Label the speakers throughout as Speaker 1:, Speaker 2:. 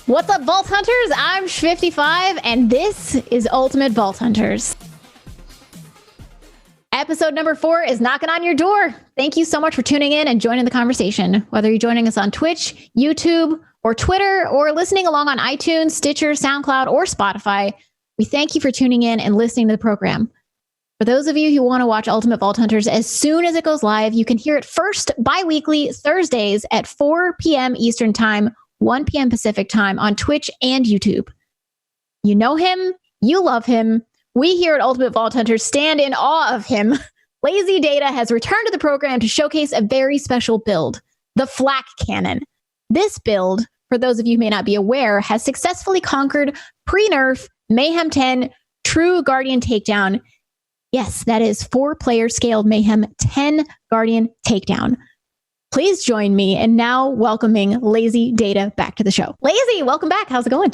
Speaker 1: What's up, Vault Hunters? I'm SchviftyFive, and this is Ultimate Vault Hunters. Episode number 4 is knocking on your door. Thank you so much for tuning in and joining the conversation. Whether you're joining us on Twitch, YouTube, or Twitter, or listening along on iTunes, Stitcher, SoundCloud, or Spotify, we thank you for tuning in and listening to the program. For those of you who want to watch Ultimate Vault Hunters as soon as it goes live, you can hear it first bi-weekly Thursdays at 4 p.m. Eastern Time, 1 p.m. Pacific Time on Twitch and YouTube. You know him, you love him. We here at Ultimate Vault Hunters stand in awe of him. LazyData has returned to the program to showcase a very special build, the Flak Cannon. This build, for those of you who may not be aware, has successfully conquered pre-nerf Mayhem 10 True Guardian Takedown. Yes, that is 4-player scaled Mayhem 10 Guardian Takedown. Please join me in now welcoming LazyData back to the show. Lazy, welcome back. How's it going?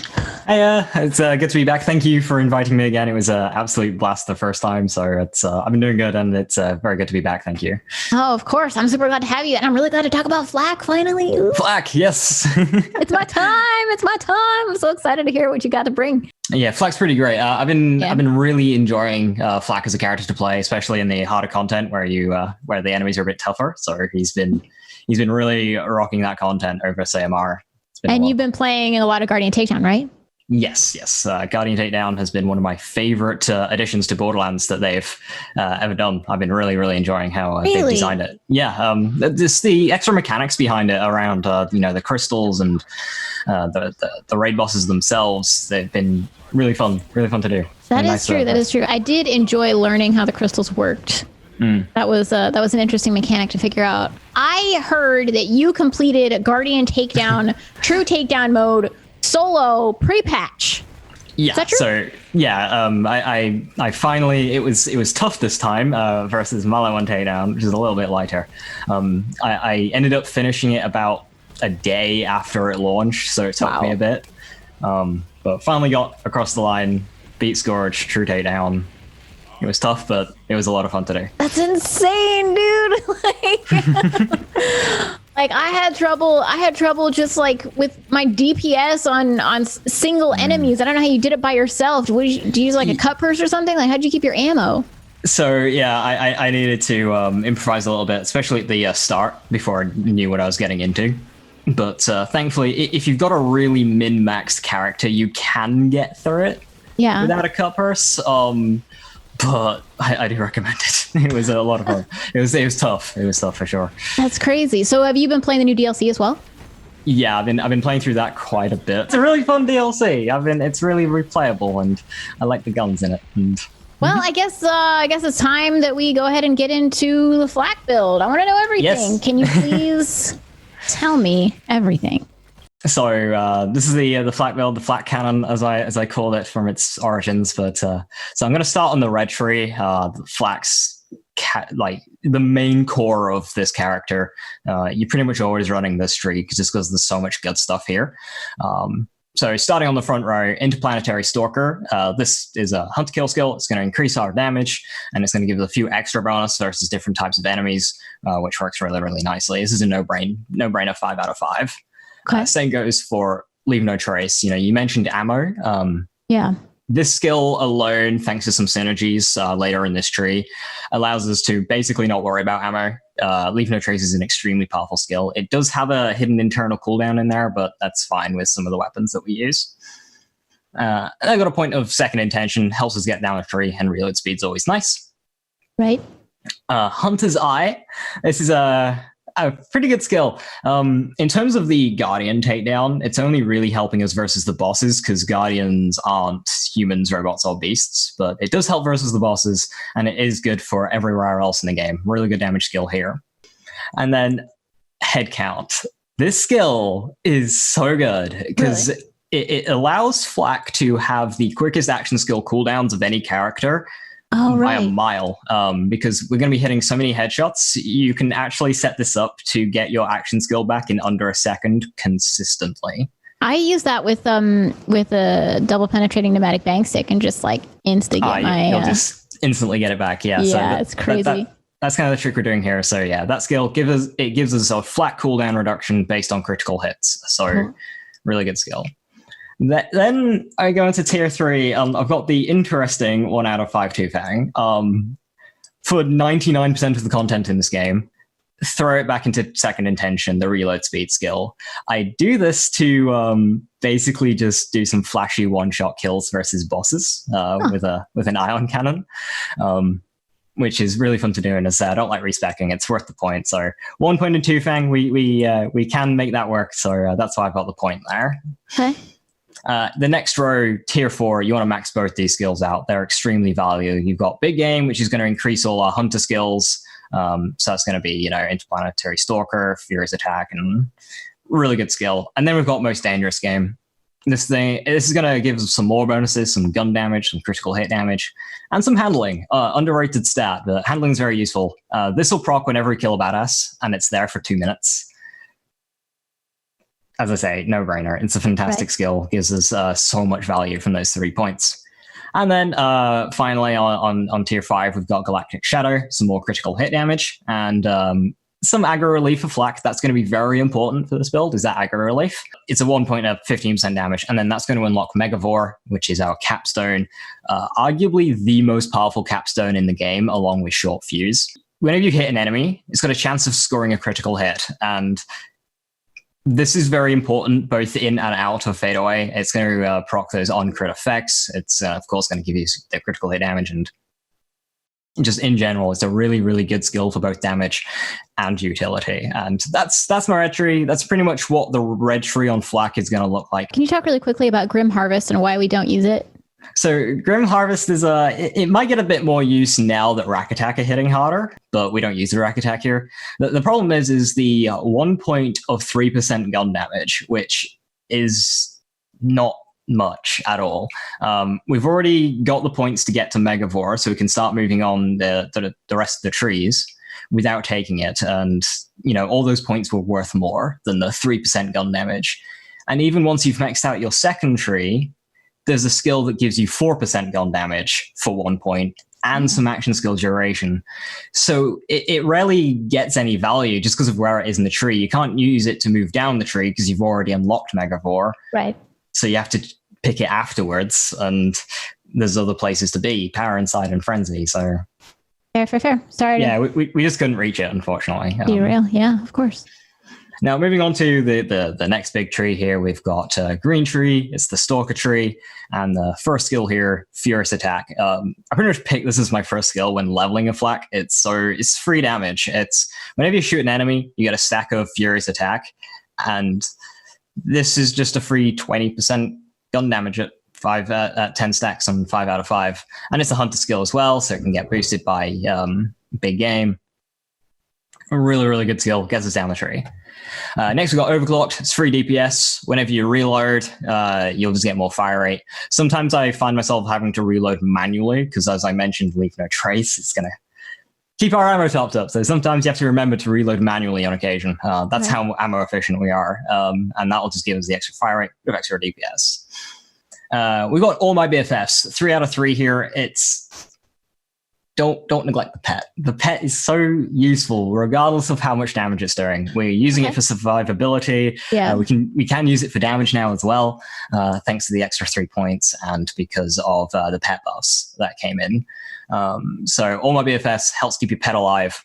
Speaker 2: Hey, it's good to be back. Thank you for inviting me again. It was an absolute blast the first time, so it's I've been doing good, and it's very good to be back. Thank you.
Speaker 1: Oh, of course. I'm super glad to have you, and I'm really glad to talk about Flak finally. Ooh.
Speaker 2: Flak, yes.
Speaker 1: It's my time. It's my time. I'm so excited to hear what you got to bring.
Speaker 2: Yeah, Flak's pretty great. I've been really enjoying Flak as a character to play, especially in the harder content where where the enemies are a bit tougher. So he's been really rocking that content over SAMR.
Speaker 1: And you've been playing a lot of Guardian Takedown, right?
Speaker 2: Yes. Guardian Takedown has been one of my favorite additions to Borderlands that they've ever done. I've been really enjoying how they've designed it. Yeah, the extra mechanics behind it around the crystals and the raid bosses themselves. They've been really fun to do.
Speaker 1: That is true. That is true. I did enjoy learning how the crystals worked. That was an interesting mechanic to figure out. I heard that you completed Guardian Takedown, True Takedown mode solo pre-patch.
Speaker 2: Yeah.
Speaker 1: Is that true?
Speaker 2: So yeah, I finally it was tough this time versus Mala One Takedown, which is a little bit lighter. I ended up finishing it about a day after it launched, so it took me a bit. But finally got across the line, beat Scourge, True Takedown. It was tough, but it was a lot of fun to do.
Speaker 1: That's insane, dude. Like I had trouble just like with my DPS on single enemies. I don't know how you did it by yourself. Do you use like a cut purse or something? Like how'd you keep your ammo?
Speaker 2: So yeah, I needed to improvise a little bit, especially at the start before I knew what I was getting into. But thankfully, if you've got a really min-maxed character, you can get through it without a cut purse. But I do recommend it. It was a lot of fun. It was tough. It was tough for sure.
Speaker 1: That's crazy. So have you been playing the new DLC as well?
Speaker 2: Yeah, I've been playing through that quite a bit. It's a really fun DLC. It's really replayable, and I like the guns in it.
Speaker 1: Well, I guess it's time that we go ahead and get into the Flak build. I want to know everything. Yes. Can you please tell me everything?
Speaker 2: So this is the Flak build, the Flak Cannon, as I call it from its origins. But so I'm going to start on the red tree. Flak's like the main core of this character. You're pretty much always running this tree just because there's so much good stuff here. So starting on the front row, Interplanetary Stalker. This is a hunt kill skill. It's going to increase our damage, and it's going to give us a few extra bonus versus different types of enemies, which works really nicely. This is a no-brainer 5 out of 5.
Speaker 1: Okay.
Speaker 2: Same goes for Leave No Trace. You mentioned ammo. This skill alone, thanks to some synergies later in this tree, allows us to basically not worry about ammo. Leave No Trace is an extremely powerful skill. It does have a hidden internal cooldown in there, but that's fine with some of the weapons that we use. And I got a point of second intention, helps us get down a tree, and reload speed's always nice.
Speaker 1: Right.
Speaker 2: Hunter's Eye. This is a pretty good skill. In terms of the Guardian takedown, it's only really helping us versus the bosses because Guardians aren't humans, robots, or beasts, but it does help versus the bosses, and it is good for everywhere else in the game. Really good damage skill here. And then Head Count. This skill is so good because it allows Flak to have the quickest action skill cooldowns of any character. By a mile, because we're going to be hitting so many headshots. You can actually set this up to get your action skill back in under a second consistently.
Speaker 1: I use that with a double penetrating pneumatic bang stick and just like insta get
Speaker 2: you'll just instantly get it back. Yeah,
Speaker 1: so it's crazy.
Speaker 2: That's kind of the trick we're doing here. So yeah, that skill gives us a flat cooldown reduction based on critical hits. So really good skill. Then I go into tier 3. I've got the interesting 1 out of 5 Fang. For 99% of the content in this game, throw it back into second intention, the reload speed skill. I do this to basically just do some flashy one-shot kills versus bosses with an ion cannon, which is really fun to do. And as I said, I don't like respecking; it's worth the point. So 1 point in Fang, we can make that work. So that's why I've got the point there.
Speaker 1: Okay.
Speaker 2: The next row, tier 4, you want to max both these skills out. They're extremely valuable. You've got Big Game, which is going to increase all our hunter skills. So that's going to be, Interplanetary Stalker, Furious Attack, and really good skill. And then we've got Most Dangerous Game. This is going to give us some more bonuses, some gun damage, some critical hit damage, and some handling. Underrated stat, but handling is very useful. This will proc whenever we kill a badass, and it's there for 2 minutes. As I say, no-brainer. It's a fantastic skill. Gives us so much value from those 3 points. And then finally on tier 5, we've got Galactic Shadow, some more critical hit damage, and some aggro relief for Flak. That's going to be very important for this build, is that aggro relief. It's a 1 point of 15% damage, and then that's going to unlock Megavore, which is our capstone, arguably the most powerful capstone in the game, along with Short Fuse. Whenever you hit an enemy, it's got a chance of scoring a critical hit, and this is very important both in and out of fadeaway. It's going to proc those on-crit effects. It's, of course, going to give you the critical hit damage. And just in general, it's a really, really good skill for both damage and utility. And that's my red tree. That's pretty much what the red tree on Flak is going to look like.
Speaker 1: Can you talk really quickly about Grim Harvest and why we don't use it?
Speaker 2: So Grim Harvest is it might get a bit more use now that Rack Attack are hitting harder, but we don't use the Rack Attack here. The problem is the 1 point of 3% gun damage, which is not much at all. We've already got the points to get to Megavore, so we can start moving on the rest of the trees without taking it. And, all those points were worth more than the 3% gun damage. And even once you've maxed out your second tree, there's a skill that gives you 4% gun damage for 1 point and some action skill duration. So it rarely gets any value just because of where it is in the tree. You can't use it to move down the tree because you've already unlocked Megavore.
Speaker 1: Right.
Speaker 2: So you have to pick it afterwards, and there's other places to be, Power Inside and Frenzy. So
Speaker 1: Fair. Sorry.
Speaker 2: Yeah, we just couldn't reach it, unfortunately.
Speaker 1: Be real. Yeah, of course.
Speaker 2: Now, moving on to the next big tree here, we've got Green Tree, it's the Stalker Tree, and the first skill here, Furious Attack. I pretty much picked this as my first skill when leveling a Flak. It's free damage. It's whenever you shoot an enemy, you get a stack of Furious Attack, and this is just a free 20% gun damage at 10 stacks on 5 out of 5. And it's a hunter skill as well, so it can get boosted by Big Game. A really, really good skill, gets us down the tree. Next, we've got Overclocked. It's free DPS. Whenever you reload, you'll just get more fire rate. Sometimes I find myself having to reload manually because, as I mentioned, Leave No Trace. It's going to keep our ammo topped up. So sometimes you have to remember to reload manually on occasion. That's how ammo efficient we are. And that will just give us the extra fire rate with extra DPS. We've got All My BFFs. 3 out of 3 here. Don't neglect the pet. The pet is so useful, regardless of how much damage it's doing. We're using it for survivability.
Speaker 1: Yeah.
Speaker 2: We can use it for damage now as well, thanks to the extra 3 points and because of the pet buffs that came in. So All My BFFs helps keep your pet alive.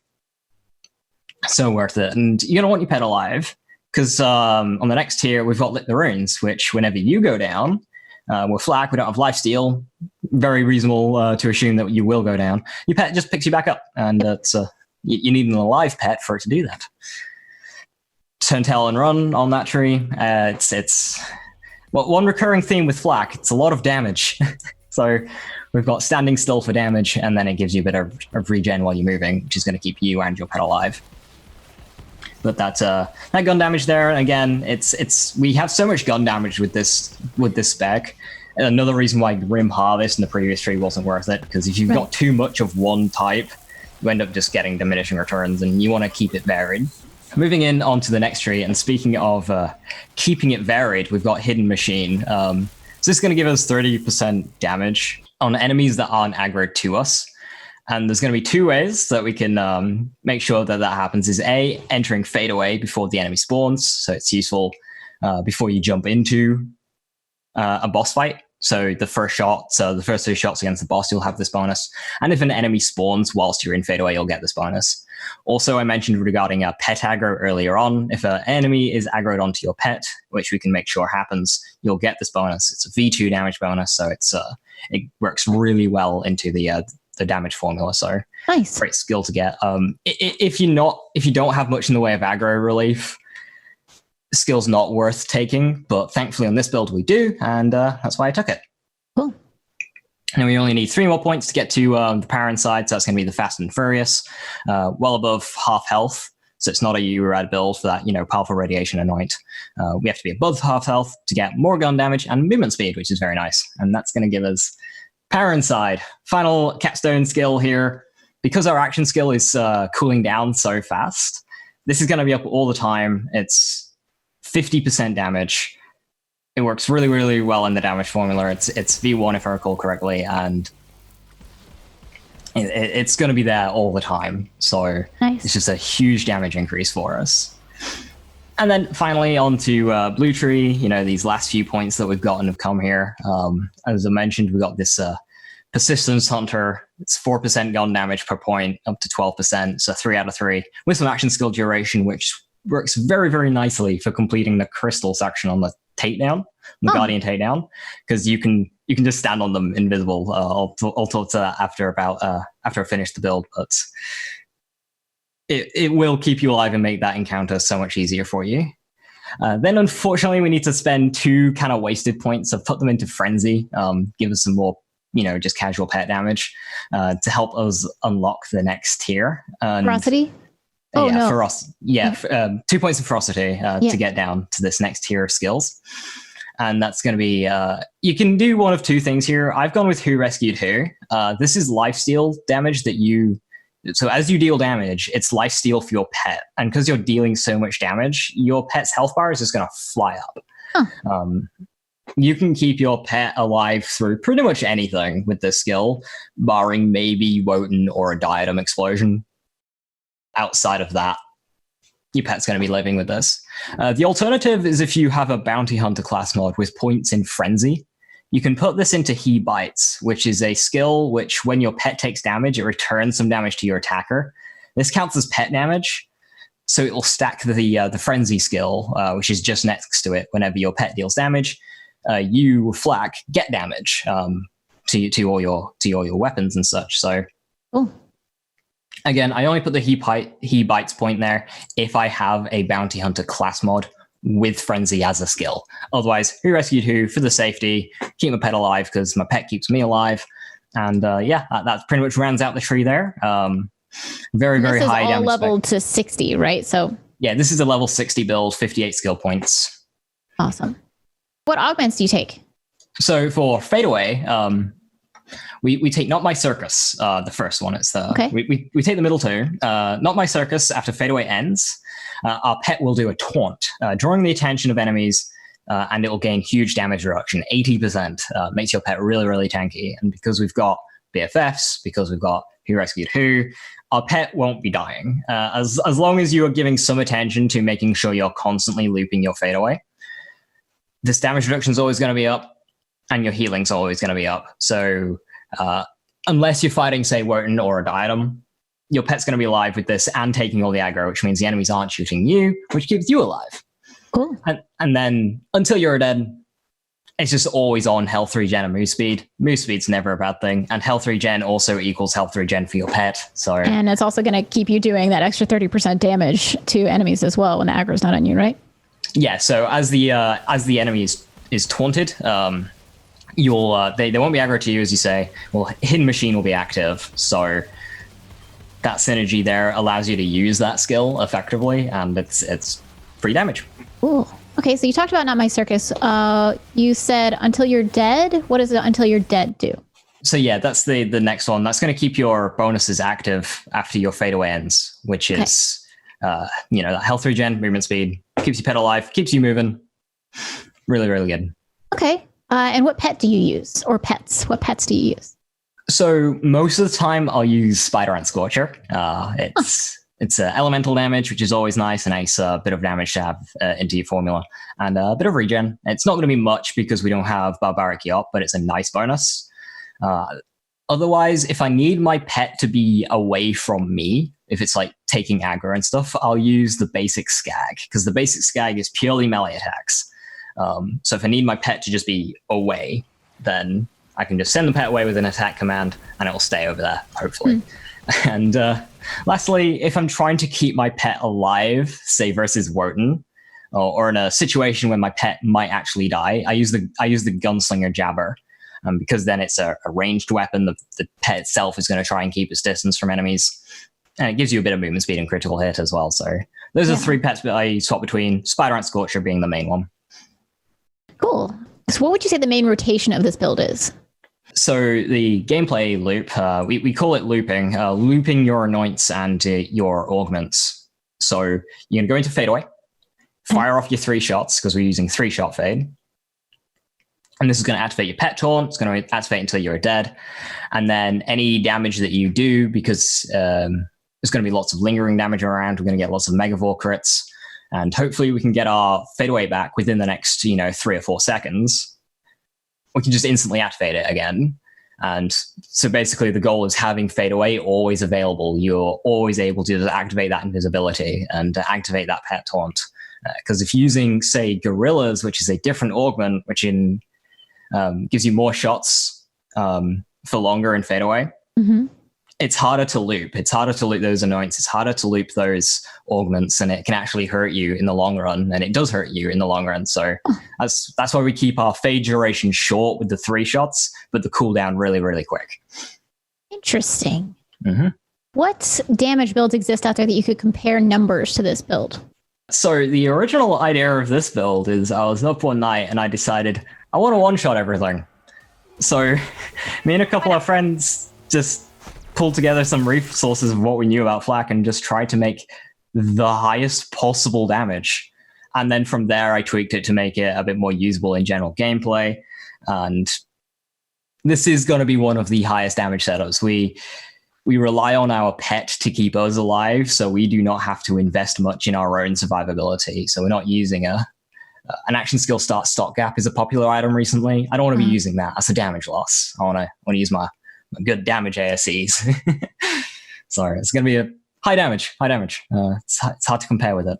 Speaker 2: So worth it. And you're gonna want your pet alive because on the next tier we've got Lit the Runes, which whenever you go down, we're Flak, we don't have lifesteal. Very reasonable to assume that you will go down. Your pet just picks you back up, and it's you need an alive pet for it to do that. Turn tail and run on that tree. It's one recurring theme with Flak. It's a lot of damage. So we've got standing still for damage, and then it gives you a bit of regen while you're moving, which is going to keep you and your pet alive. But that gun damage there, again, we have so much gun damage with this spec. Another reason why Grim Harvest in the previous tree wasn't worth it, because if you've got too much of one type, you end up just getting diminishing returns, and you want to keep it varied. Moving in onto the next tree, and speaking of keeping it varied, we've got Hidden Machine. So this is going to give us 30% damage on enemies that aren't aggroed to us. And there's going to be 2 ways that we can make sure that happens. Is A, entering fadeaway before the enemy spawns. So it's useful before you jump into a boss fight. So the first three shots against the boss, you'll have this bonus. And if an enemy spawns whilst you're in fadeaway, you'll get this bonus. Also, I mentioned regarding pet aggro earlier on, if an enemy is aggroed onto your pet, which we can make sure happens, you'll get this bonus. It's a V2 damage bonus, so it works really well into the damage formula. So
Speaker 1: nice,
Speaker 2: great skill to get. If you don't have much in the way of aggro relief, skill's not worth taking, but thankfully on this build we do, and that's why I took it.
Speaker 1: Cool.
Speaker 2: And we only need 3 more points to get to the power inside, so that's going to be the Fast and Furious, well above half health, so it's not a URAD build for that, powerful radiation anoint. We have to be above half health to get more gun damage and movement speed, which is very nice, and that's going to give us power inside. Final capstone skill here. Because our action skill is cooling down so fast, this is going to be up all the time. It's 50% damage. It works really, really well in the damage formula. It's V1 if I recall correctly, and it's going to be there all the time. So nice. It's just a huge damage increase for us. And then finally on to Blue Tree. These last few points that we've gotten have come here. As I mentioned, we got this Persistence Hunter. It's 4% gun damage per point, up to 12%, so 3 out of 3, with some action skill duration, which works very, very nicely for completing the crystal section on the takedown, the Guardian takedown, because you can just stand on them invisible. I'll talk to that after I finish the build, but it will keep you alive and make that encounter so much easier for you. Then unfortunately we need to spend 2 kind of wasted points. I've put them into Frenzy, give us some more just casual pet damage to help us unlock the next tier.
Speaker 1: Ferocity?
Speaker 2: Oh, yeah, no. 2 points of ferocity to get down to this next tier of skills. And that's going to be, you can do one of 2 things here. I've gone with Who Rescued Who. This is lifesteal damage so as you deal damage, it's lifesteal for your pet. And because you're dealing so much damage, your pet's health bar is just going to fly up. Huh. You can keep your pet alive through pretty much anything with this skill, barring maybe Wotan or a diadem explosion. Outside of that, your pet's going to be living with this. The alternative is if you have a Bounty Hunter class mod with points in Frenzy, you can put this into He Bites, which is a skill which, when your pet takes damage, it returns some damage to your attacker. This counts as pet damage, so it will stack the Frenzy skill, which is just next to it. Whenever your pet deals damage, you, Flak, get damage to all your weapons and such. So.
Speaker 1: Cool.
Speaker 2: Again, I only put the He Bites point there if I have a Bounty Hunter class mod with Frenzy as a skill. Otherwise, Who Rescued Who for the safety, keep my pet alive because my pet keeps me alive. And that pretty much rounds out the tree there. Very, very high damage. This is all
Speaker 1: leveled to 60, right? So
Speaker 2: yeah, this is a level 60 build, 58 skill points.
Speaker 1: Awesome. What augments do you take?
Speaker 2: So for Fadeaway, we take Not My Circus, the first one. It's okay. We take the middle 2. Not My Circus, after Fadeaway ends, our pet will do a taunt, drawing the attention of enemies, and it will gain huge damage reduction, 80%. Makes your pet really, really tanky. And because we've got BFFs, because we've got Who Rescued Who, our pet won't be dying. As long as you are giving some attention to making sure you're constantly looping your Fadeaway, this damage reduction is always going to be up, and your healing's always going to be up. So unless you're fighting, say, Wotan or a diadem, your pet's going to be alive with this and taking all the aggro, which means the enemies aren't shooting you, which keeps you alive.
Speaker 1: Cool.
Speaker 2: And then until you're dead, it's just always on health regen and move speed. Move speed's never a bad thing. And health regen also equals health regen for your pet. So
Speaker 1: and it's also going to keep you doing that extra 30% damage to enemies as well when the aggro's not on you, right?
Speaker 2: Yeah, so as the enemy is taunted, you'll they won't be aggro to you, as you say. Well, Hidden Machine will be active, so that synergy there allows you to use that skill effectively, and it's free damage.
Speaker 1: Ooh. Okay, so you talked about Not My Circus. You said Until You're Dead. What does Until You're Dead do?
Speaker 2: So yeah, that's the next one. That's going to keep your bonuses active after your fadeaway ends, which is that health regen, movement speed, keeps your pet alive, keeps you moving. Really, really good.
Speaker 1: Okay. And what pet do you use? Or pets? What pets do you use?
Speaker 2: So most of the time I'll use Spider Ant Scorcher. It's elemental damage, which is always nice, a nice bit of damage to have into your formula, and a bit of regen. It's not going to be much because we don't have Barbaric Yop, but it's a nice bonus. Otherwise, if I need my pet to be away from me, if it's like taking aggro and stuff, I'll use the basic Skag, because the basic Skag is purely melee attacks. So if I need my pet to just be away, then I can just send the pet away with an attack command, and it'll stay over there, hopefully. And lastly, if I'm trying to keep my pet alive, say versus Wotan, or in a situation where my pet might actually die, I use the Gunslinger Jabber. Because then it's a ranged weapon, the pet itself is going to try and keep its distance from enemies. And it gives you a bit of movement speed and critical hit as well. So those are the 3 pets that I swap between, Spider Ant Scorcher being the main one.
Speaker 1: Cool. So what would you say the main rotation of this build is?
Speaker 2: So the gameplay loop, we call it looping, looping your anoints and your augments. So you're going to go into fadeaway, fire off your 3 shots, because we're using 3-shot fade. And this is going to activate your pet taunt. It's going to activate until you're dead. And then any damage that you do, because there's going to be lots of lingering damage around, we're going to get lots of Megavore crits. And hopefully we can get our fadeaway back within the next, 3 or 4 seconds. We can just instantly activate it again. And so basically the goal is having fadeaway always available. You're always able to activate that invisibility and activate that pet taunt. Because if using, say, Gorillas, which is a different augment, which gives you more shots for longer in fadeaway, it's harder to loop. It's harder to loop those anoints. It's harder to loop those augments, and it can actually hurt you in the long run. And it does hurt you in the long run. So that's why we keep our fade duration short with the 3 shots, but the cooldown really, really quick.
Speaker 1: Interesting. What damage builds exist out there that you could compare numbers to this build?
Speaker 2: So the original idea of this build is I was up one night and I decided I want to one-shot everything. So me and a couple of friends just pulled together some resources of what we knew about Flak and just tried to make the highest possible damage. And then from there, I tweaked it to make it a bit more usable in general gameplay. And this is going to be one of the highest damage setups. We rely on our pet to keep us alive, so we do not have to invest much in our own survivability. So we're not using an action skill start stock gap is a popular item recently. I don't want to be using that. That's a damage loss. I want to use my good damage ASCs. Sorry, it's going to be a high damage. It's hard to compare with it.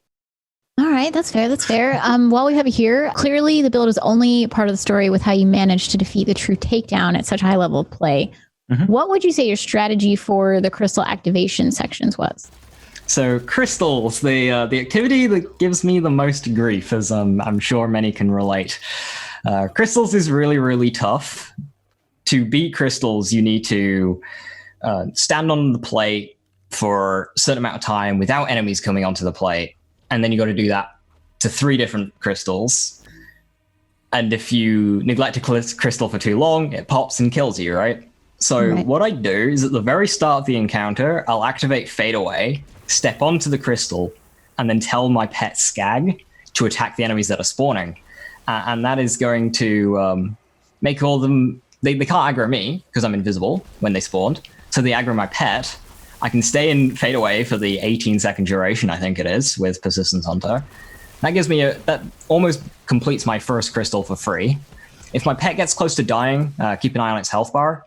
Speaker 1: All right, that's fair. While we have you here, clearly the build is only part of the story with how you managed to defeat the true takedown at such a high level of play. What would you say your strategy for the crystal activation sections was?
Speaker 2: So crystals, the activity that gives me the most grief, as I'm sure many can relate. Crystals is really, really tough. To beat crystals, you need to stand on the plate for a certain amount of time without enemies coming onto the plate. And then you got to do that to 3 different crystals. And if you neglect a crystal for too long, it pops and kills you, right? So what I do is at the very start of the encounter, I'll activate Fadeaway, step onto the crystal, and then tell my pet Skag to attack the enemies that are spawning. And that is going to make all of them... They can't aggro me, because I'm invisible when they spawned. So they aggro my pet. I can stay in Fadeaway for the 18-second duration, I think it is, with Persistence Hunter. That gives me that almost completes my first crystal for free. If my pet gets close to dying, keep an eye on its health bar.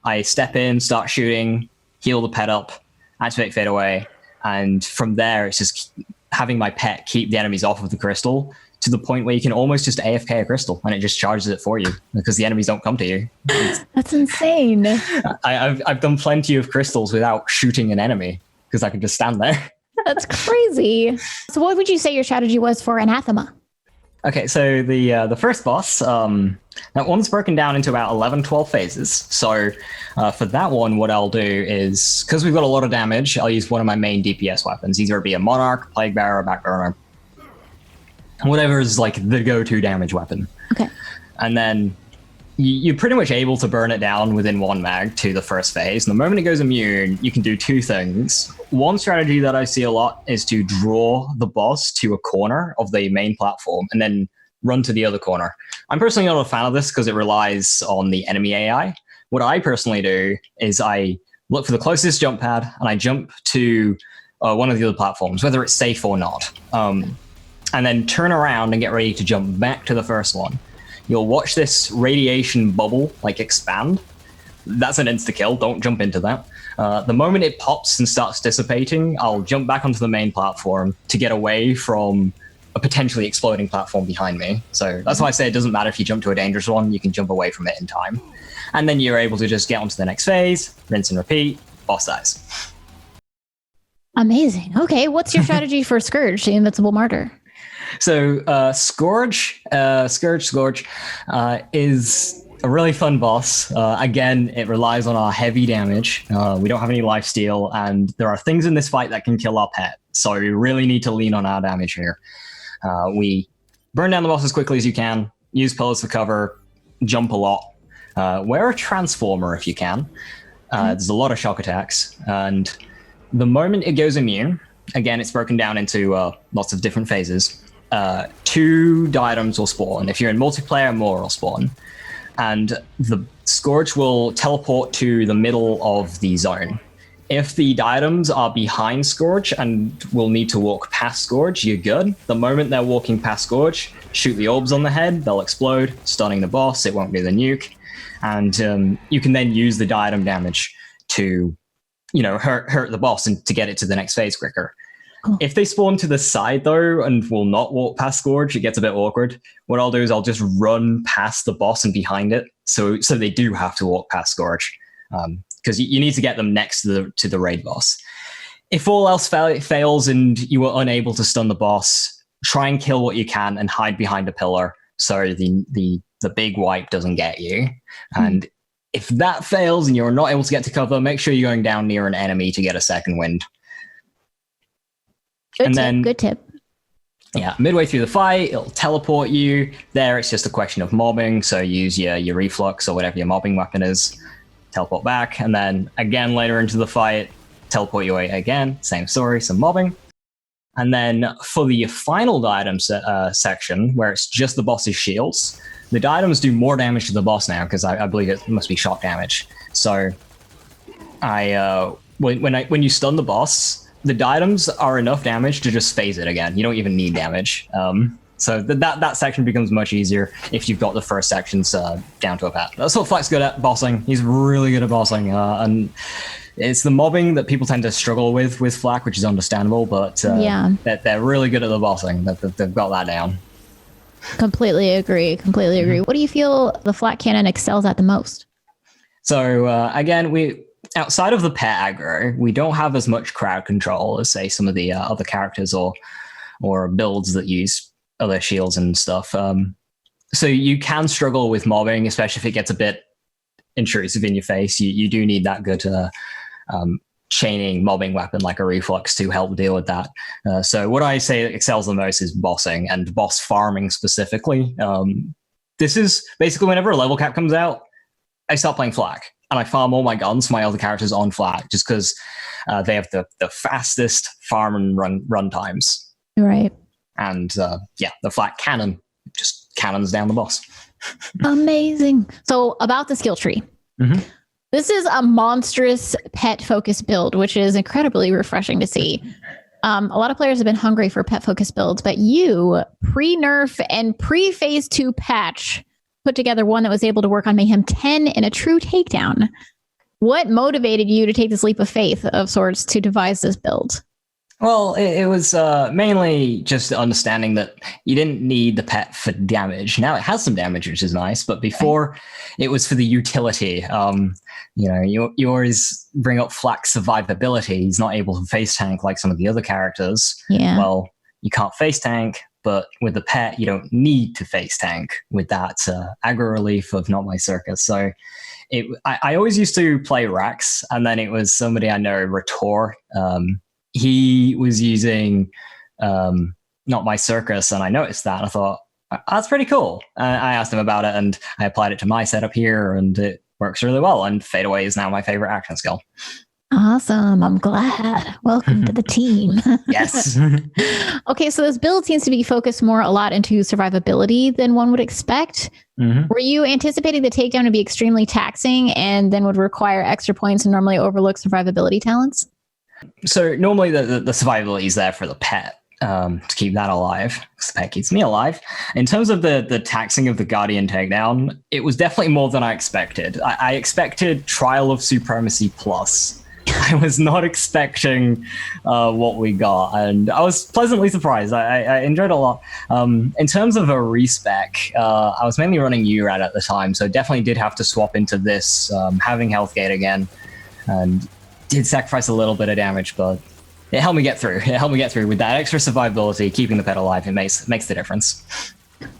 Speaker 2: I step in, start shooting, heal the pet up, activate Fadeaway, and from there it's just having my pet keep the enemies off of the crystal to the point where you can almost just AFK a crystal and it just charges it for you because the enemies don't come to you.
Speaker 1: That's insane.
Speaker 2: I've done plenty of crystals without shooting an enemy because I can just stand there.
Speaker 1: That's crazy. So what would you say your strategy was for Anathema?
Speaker 2: Okay, so the first boss, that one's broken down into about 11, 12 phases. So for that one, what I'll do is, because we've got a lot of damage, I'll use one of my main DPS weapons. Either it be a Monarch, Plague Bearer, Backburner, whatever is like the go-to damage weapon.
Speaker 1: Okay.
Speaker 2: And then you're pretty much able to burn it down within 1 mag to the first phase. And the moment it goes immune, you can do 2 things. One strategy that I see a lot is to draw the boss to a corner of the main platform and then run to the other corner. I'm personally not a fan of this because it relies on the enemy AI. What I personally do is I look for the closest jump pad and I jump to one of the other platforms, whether it's safe or not. And then turn around and get ready to jump back to the first one. You'll watch this radiation bubble like expand. That's an insta-kill. Don't jump into that. The moment it pops and starts dissipating, I'll jump back onto the main platform to get away from a potentially exploding platform behind me. So that's why I say it doesn't matter if you jump to a dangerous one, you can jump away from it in time. And then you're able to just get onto the next phase, rinse and repeat, boss dies.
Speaker 1: Amazing. Okay, what's your strategy for Scourge, the Invincible Martyr?
Speaker 2: So Scourge is a really fun boss. Again, it relies on our heavy damage. We don't have any lifesteal, and there are things in this fight that can kill our pet. So we really need to lean on our damage here. We burn down the boss as quickly as you can, use pillars for cover, jump a lot, wear a transformer if you can. There's a lot of shock attacks, and the moment it goes immune, again, it's broken down into lots of different phases. 2 diadems will spawn. If you're in multiplayer, more will spawn. And the Scourge will teleport to the middle of the zone. If the diadems are behind Scourge and will need to walk past Scourge, you're good. The moment they're walking past Scourge, shoot the orbs on the head, they'll explode, stunning the boss, it won't do the nuke. And you can then use the diadem damage to, hurt the boss and to get it to the next phase quicker. Cool. If they spawn to the side, though, and will not walk past Scourge, it gets a bit awkward. What I'll do is I'll just run past the boss and behind it, so they do have to walk past Scourge, because you need to get them next to the raid boss. If all else fails and you are unable to stun the boss, try and kill what you can and hide behind a pillar so the big wipe doesn't get you. And if that fails and you're not able to get to cover, make sure you're going down near an enemy to get a second wind.
Speaker 1: Good tip.
Speaker 2: Yeah, midway through the fight, it'll teleport you. There, it's just a question of mobbing, so use your reflux or whatever your mobbing weapon is. Teleport back, and then again later into the fight, teleport you away again. Same story, some mobbing. And then for the final diadem section, where it's just the boss's shields, the diadems do more damage to the boss now, because I believe it must be shock damage. So when you stun the boss, the diadems are enough damage to just phase it again. You don't even need damage. So that section becomes much easier if you've got the first sections down to a pat. That's what Flak's good at, bossing. He's really good at bossing. And it's the mobbing that people tend to struggle with Flak, which is understandable, but they're really good at the bossing. They've got that down. Completely agree.
Speaker 1: What do you feel the Flak Cannon excels at the most?
Speaker 2: So again, outside of the pet aggro, we don't have as much crowd control as, say, some of the other characters or builds that use other shields and stuff. So you can struggle with mobbing, especially if it gets a bit intrusive in your face. You do need that good chaining mobbing weapon like a reflux to help deal with that. So what I say excels the most is bossing and boss farming specifically. This is basically whenever a level cap comes out, I start playing Flak. And I farm all my guns for my other characters on Flak, just because they have the fastest farm and run times.
Speaker 1: Right.
Speaker 2: And the Flak Cannon just cannons down the boss.
Speaker 1: Amazing. So about the skill tree. Mm-hmm. This is a monstrous pet-focused build, which is incredibly refreshing to see. A lot of players have been hungry for pet-focused builds, but you, pre-nerf and pre-phase 2 patch, put together one that was able to work on Mayhem 10 in a true takedown. What motivated you to take this leap of faith of sorts to devise this build?
Speaker 2: Well, it was mainly just understanding that you didn't need the pet for damage. Now it has some damage, which is nice, but before it was for the utility. You always bring up Flak's survivability. He's not able to face tank like some of the other characters. Yeah. Well, you can't face tank, but with the pet, you don't need to face tank with that aggro relief of Not My Circus. So I always used to play Rax, and then it was somebody I know, Rator. He was using Not My Circus, and I noticed that. And I thought, that's pretty cool. I asked him about it, and I applied it to my setup here, and it works really well. And Fade Away is now my favorite action skill.
Speaker 1: Awesome. I'm glad. Welcome to the team.
Speaker 2: Yes.
Speaker 1: Okay, so this build seems to be focused more a lot into survivability than one would expect. Mm-hmm. Were you anticipating the takedown to be extremely taxing and then would require extra points and normally overlook survivability talents?
Speaker 2: So normally the survivability is there for the pet. To keep that alive, because the pet keeps me alive. In terms of the taxing of the Guardian takedown, it was definitely more than I expected. I expected Trial of Supremacy Plus. I was not expecting what we got, and I was pleasantly surprised. I enjoyed it a lot. In terms of a respec, I was mainly running URAD at the time, so definitely did have to swap into this, having Health Gate again, and did sacrifice a little bit of damage, but it helped me get through. It helped me get through with that extra survivability, keeping the pet alive. It makes the difference.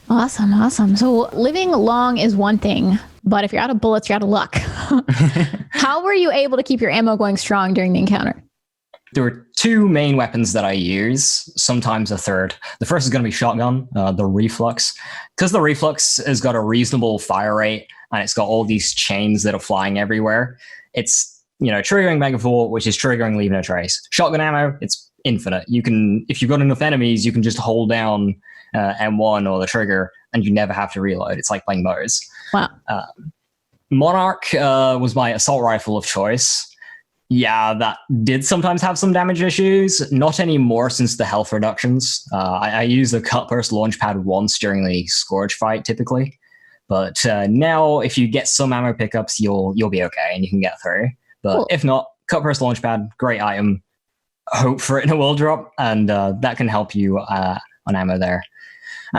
Speaker 1: Awesome. So living long is one thing, but if you're out of bullets, you're out of luck. How were you able to keep your ammo going strong during the encounter?
Speaker 2: There were two main weapons that I use, sometimes a third. The first is going to be shotgun, the Reflux. Because the Reflux has got a reasonable fire rate, and it's got all these chains that are flying everywhere, it's triggering Megavolt, which is triggering Leave No Trace. Shotgun ammo, it's infinite. You can, if you've got enough enemies, you can just hold down M1 or the trigger, and you never have to reload. It's like playing Mo's.
Speaker 1: Wow.
Speaker 2: Monarch was my assault rifle of choice. Yeah, that did sometimes have some damage issues. Not anymore since the health reductions. I use the Cutburst Launchpad once during the Scourge fight, typically. But now, if you get some ammo pickups, you'll be okay, and you can get through. But cool. If not, Cutburst Launchpad, great item. Hope for it in a world drop, and that can help you on ammo there.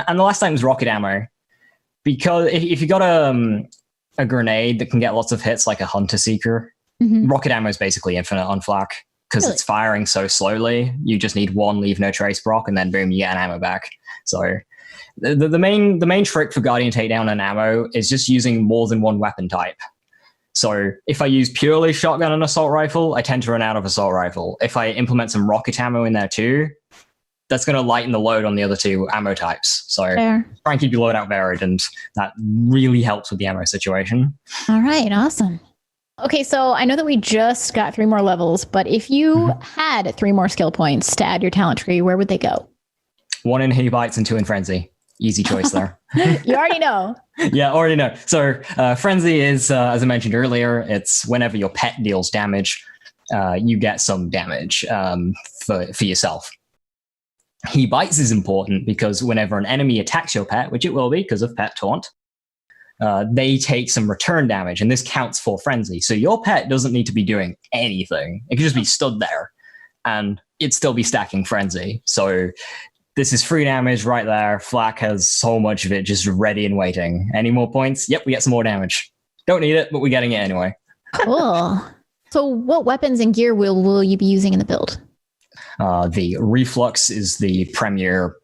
Speaker 2: And the last time was rocket ammo, because if you got a grenade that can get lots of hits, like a Hunter Seeker, rocket ammo is basically infinite on Flak, because it's firing so slowly. You just need one Leave No Trace proc, and then boom, you get an ammo back. So the main trick for Guardian takedown and ammo is just using more than one weapon type. So if I use purely shotgun and assault rifle, I tend to run out of assault rifle. If I implement some rocket ammo in there too, that's going to lighten the load on the other two ammo types. So try and keep your loadout varied, and that really helps with the ammo situation.
Speaker 1: All right, awesome. Okay, so I know that we just got 3 more levels, but if you had 3 more skill points to add your talent tree, where would they go?
Speaker 2: 1 in He Bites and 2 in Frenzy. Easy choice there.
Speaker 1: You already know.
Speaker 2: Yeah, already know. So Frenzy is, as I mentioned earlier, it's whenever your pet deals damage, you get some damage for yourself. He Bites is important because whenever an enemy attacks your pet, which it will be because of Pet Taunt, they take some return damage, and this counts for Frenzy. So your pet doesn't need to be doing anything. It can just be stood there, and it'd still be stacking Frenzy. So this is free damage right there. Flak has so much of it just ready and waiting. Any more points? Yep, we get some more damage. Don't need it, but we're getting it anyway.
Speaker 1: Cool. So what weapons and gear will you be using in the build?
Speaker 2: The Reflux is the premier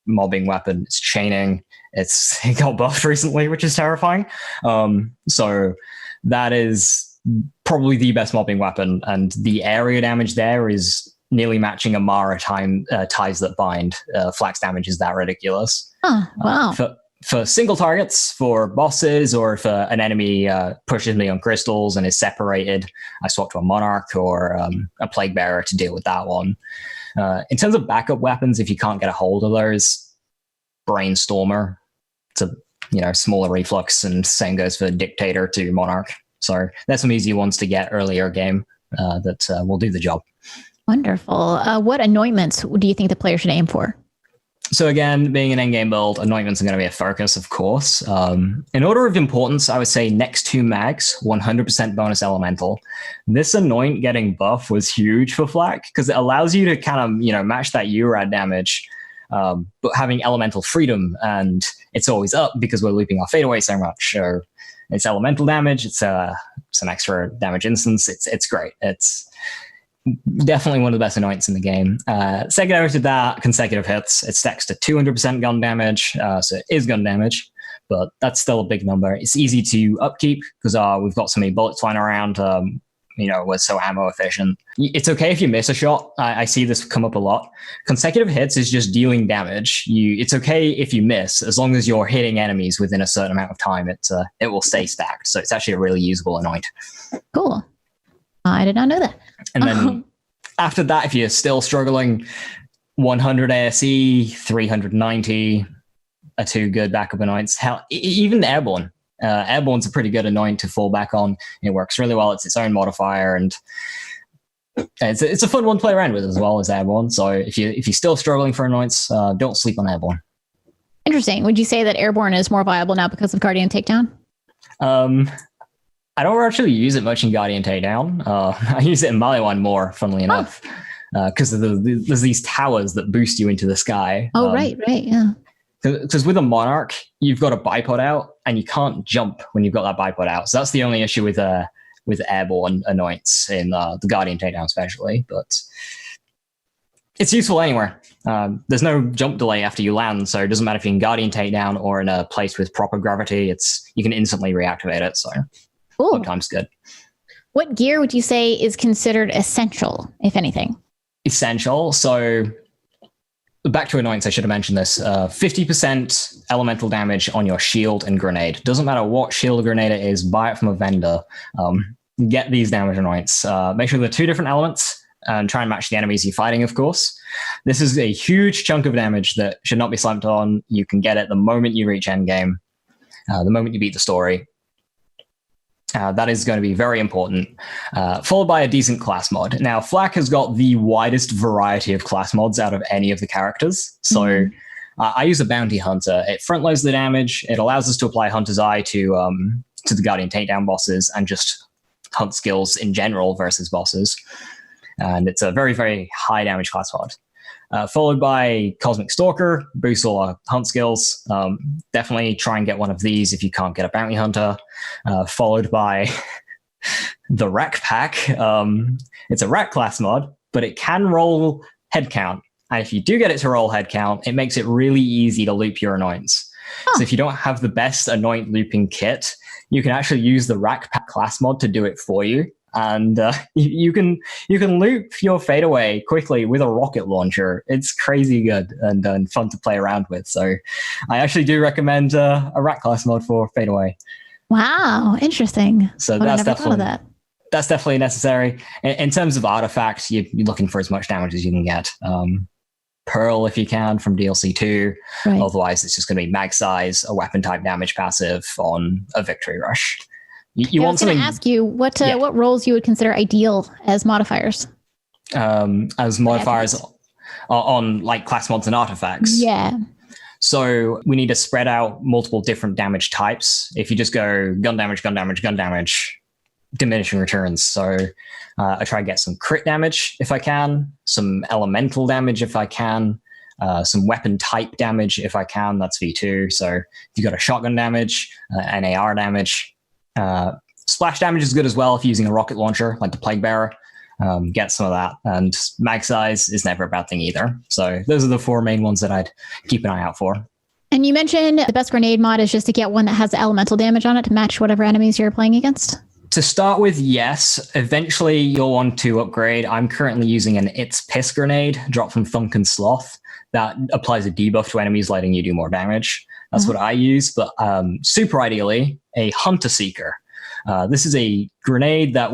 Speaker 2: mobbing weapon. It's chaining. It got buffed recently, which is terrifying. So that is probably the best mobbing weapon, and the area damage there is nearly matching Amara ties that bind. Flak's damage is that ridiculous.
Speaker 1: Oh, wow.
Speaker 2: For single targets, for bosses, or if an enemy pushes me on crystals and is separated, I swap to a Monarch or a Plague Bearer to deal with that one. In terms of backup weapons, if you can't get a hold of those, Brainstormer. It's a smaller reflux, and same goes for Dictator to Monarch. So there's some easy ones to get earlier game that will do the job.
Speaker 1: Wonderful. What anointments do you think the player should aim for?
Speaker 2: So again, being an endgame build, anointments are going to be a focus, of course. In order of importance, I would say next to mags, 100% bonus elemental. This anoint getting buff was huge for Flak because it allows you to kind of, match that URAD damage, but having elemental freedom, and it's always up because we're looping our fade away so much. So it's elemental damage. It's an extra damage instance. It's great. It's definitely one of the best anoints in the game. Secondary to that, consecutive hits. It stacks to 200% gun damage, so it is gun damage, but that's still a big number. It's easy to upkeep because we've got so many bullets flying around. We're so ammo efficient. It's okay if you miss a shot. I see this come up a lot. Consecutive hits is just dealing damage. It's okay if you miss, as long as you're hitting enemies within a certain amount of time. It will stay stacked, so it's actually a really usable anoint. Cool.
Speaker 1: I did not know that.
Speaker 2: And then after that, if you're still struggling, 100 ASE, 390 are 2 good backup anoints. Hell, even Airborne. Airborne's a pretty good anoint to fall back on. It works really well. It's its own modifier, and It's a fun one to play around with as well as Airborne. So if you're still struggling for annoyance, don't sleep on Airborne.
Speaker 1: Interesting. Would you say that Airborne is more viable now because of Guardian Takedown?
Speaker 2: I don't actually use it much in Guardian Takedown. I use it in Melee one more, funnily enough, because there's these towers that boost you into the sky.
Speaker 1: Oh, right, yeah.
Speaker 2: Because with a Monarch, you've got a bipod out, and you can't jump when you've got that bipod out. So that's the only issue with Airborne annoyance in the Guardian Takedown especially. But it's useful anywhere. There's no jump delay after you land, so it doesn't matter if you're in Guardian Takedown or in a place with proper gravity. You can instantly reactivate it, so sometimes good.
Speaker 1: What gear would you say is considered essential, if anything?
Speaker 2: Essential. So back to annoyance, I should have mentioned this. 50% elemental damage on your shield and grenade. Doesn't matter what shield or grenade it is, buy it from a vendor. Get these damage annoyance. Make sure they're 2 different elements and try and match the enemies you're fighting, of course. This is a huge chunk of damage that should not be slept on. You can get it the moment you reach endgame, the moment you beat the story. That is going to be very important, followed by a decent class mod. Now, Flak has got the widest variety of class mods out of any of the characters. So I use a Bounty Hunter. It front loads the damage. It allows us to apply Hunter's Eye to the Guardian Takedown bosses and just hunt skills in general versus bosses. And it's a very, very high damage class mod. Followed by Cosmic Stalker, boosts all our hunt skills. Definitely try and get one of these if you can't get a Bounty Hunter. Followed by the Rack Pack. It's a Rack class mod, but it can roll head count. And if you do get it to roll head count, it makes it really easy to loop your annoyance. So if you don't have the best annoyant looping kit, you can actually use the Rack Pack class mod to do it for you. And you can loop your fadeaway quickly with a rocket launcher. It's crazy good and fun to play around with. So I actually do recommend a Rack class mod for fadeaway.
Speaker 1: Wow, interesting.
Speaker 2: So that's definitely necessary. In terms of artifacts, you're looking for as much damage as you can get. Pearl if you can from DLC 2. Right. Otherwise, it's just going to be mag size, a weapon type damage passive on a victory rush. You want something? I was going
Speaker 1: to ask you what roles you would consider ideal as modifiers.
Speaker 2: As modifiers on like class mods and artifacts.
Speaker 1: Yeah.
Speaker 2: So we need to spread out multiple different damage types. If you just go gun damage, diminishing returns. So I try and get some crit damage if I can, some elemental damage if I can, some weapon type damage if I can. That's V2. So if you got a shotgun damage, an AR damage. Splash damage is good as well if you're using a rocket launcher like the Plague Bearer. Get some of that, and mag size is never a bad thing either. So those are the 4 main ones that I'd keep an eye out for.
Speaker 1: And you mentioned the best grenade mod is just to get one that has the elemental damage on it to match whatever enemies you're playing against?
Speaker 2: To start with, yes. Eventually you'll want to upgrade. I'm currently using an It's Piss grenade dropped from Thunk and Sloth that applies a debuff to enemies, letting you do more damage. That's what I use, but super ideally, a Hunter Seeker. This is a grenade that